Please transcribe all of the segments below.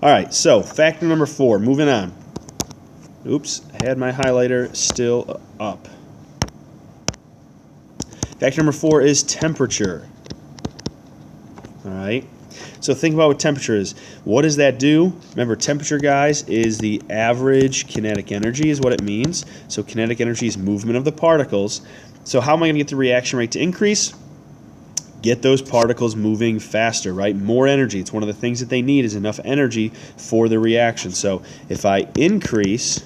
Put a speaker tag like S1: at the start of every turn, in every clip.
S1: All right, so factor number 4, moving on. Oops, I had my highlighter still up. Factor number 4 is temperature. All right, so think about what temperature is. What does that do? Remember, temperature, guys, is the average kinetic energy is what it means. So kinetic energy is movement of the particles. So how am I going to get the reaction rate to increase? Get those particles moving faster, right? More energy. It's one of the things that they need is enough energy for the reaction. So if I increase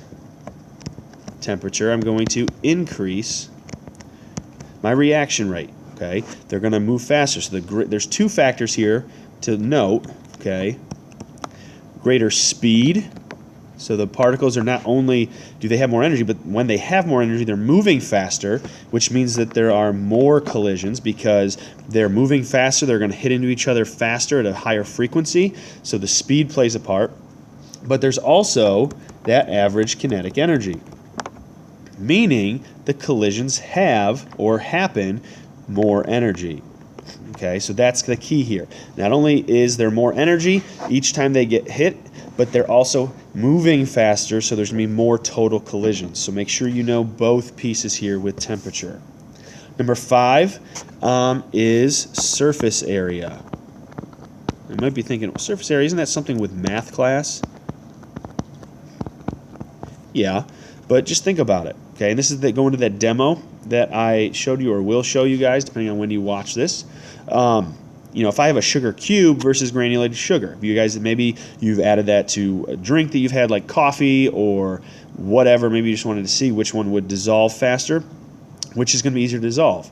S1: temperature, I'm going to increase my reaction rate. Okay, they're going to move faster. So there's two factors here to note. Okay, greater speed. So the particles are not only do they have more energy, but when they have more energy, they're moving faster, which means that there are more collisions because they're moving faster. They're going to hit into each other faster at a higher frequency. So the speed plays a part. But there's also that average kinetic energy, meaning the collisions have or happen more energy. Okay, so that's the key here. Not only is there more energy each time they get hit, but they're also moving faster, so there's going to be more total collisions. So make sure you know both pieces here with temperature. Number 5 is surface area. You might be thinking, well, surface area, isn't that something with math class? Yeah, but just think about it. Okay, and this is going to that demo that I showed you or will show you guys, depending on when you watch this. You know, if I have a sugar cube versus granulated sugar, you guys, maybe you've added that to a drink that you've had like coffee or whatever, maybe you just wanted to see which one would dissolve faster, which is going to be easier to dissolve.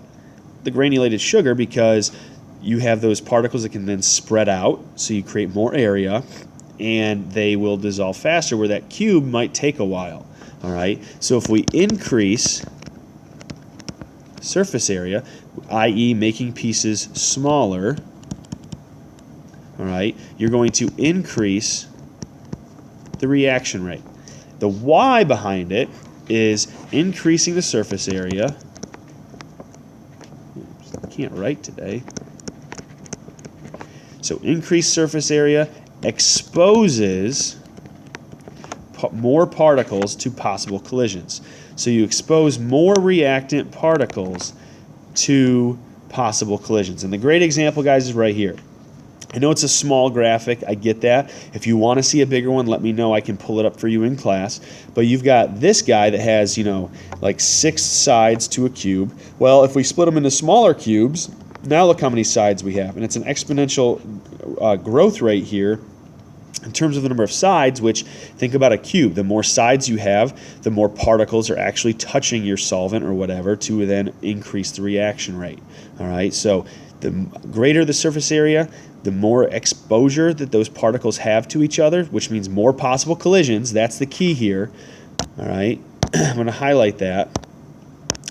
S1: The granulated sugar, because you have those particles that can then spread out, so you create more area, and they will dissolve faster, where that cube might take a while. All right, so if we increase surface area, i.e. making pieces smaller, all right, you're going to increase the reaction rate. The why behind it is increasing the surface area. Oops, I can't write today. So increased surface area exposes more particles to possible collisions. So you expose more reactant particles to possible collisions. And the great example, guys, is right here. I know it's a small graphic. I get that. If you want to see a bigger one, let me know. I can pull it up for you in class. But you've got this guy that has, you know, like 6 sides to a cube. Well, if we split them into smaller cubes, now look how many sides we have. And it's an exponential growth rate here in terms of the number of sides, which, think about a cube. The more sides you have, the more particles are actually touching your solvent or whatever to then increase the reaction rate. All right, so the greater the surface area, the more exposure that those particles have to each other, which means more possible collisions. That's the key here. All right, I'm going to highlight that.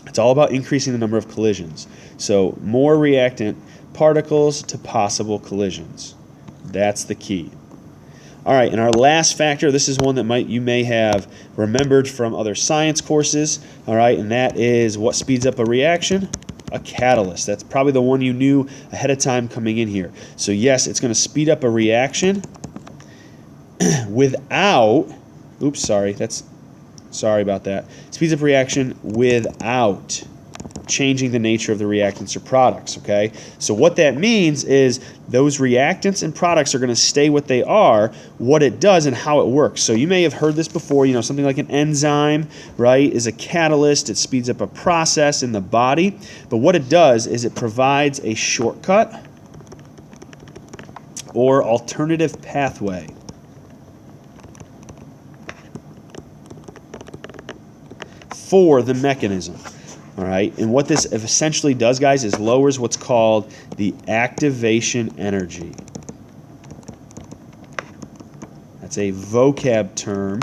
S1: It's all about increasing the number of collisions. So more reactant particles to possible collisions. That's the key. All right, and our last factor, this is one that you may have remembered from other science courses, all right, and that is what speeds up a reaction? A catalyst. That's probably the one you knew ahead of time coming in here. So yes, it's going to speed up a reaction without, sorry about that. Speeds up reaction without changing the nature of the reactants or products, okay? So what that means is those reactants and products are going to stay what they are, what it does and how it works. So you may have heard this before, you know, something like an enzyme, right, is a catalyst. It speeds up a process in the body. But what it does is it provides a shortcut or alternative pathway for the mechanism. All right, and what this essentially does, guys, is lowers what's called the activation energy. That's a vocab term.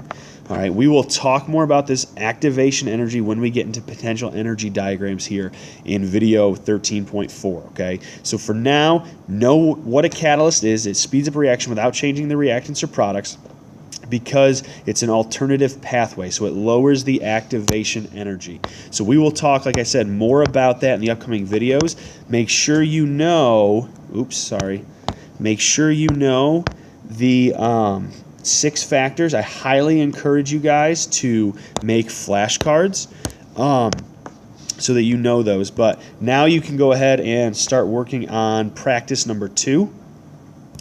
S1: All right, we will talk more about this activation energy when we get into potential energy diagrams here in video 13.4, okay? So for now, know what a catalyst is. It speeds up a reaction without changing the reactants or products, because it's an alternative pathway, so it lowers the activation energy. So we will talk, like I said, more about that in the upcoming videos. Make sure you know, make sure you know the 6 factors. I highly encourage you guys to make flashcards so that you know those. But now you can go ahead and start working on practice number 2,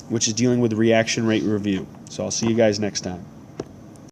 S1: which is dealing with reaction rate review. So I'll see you guys next time.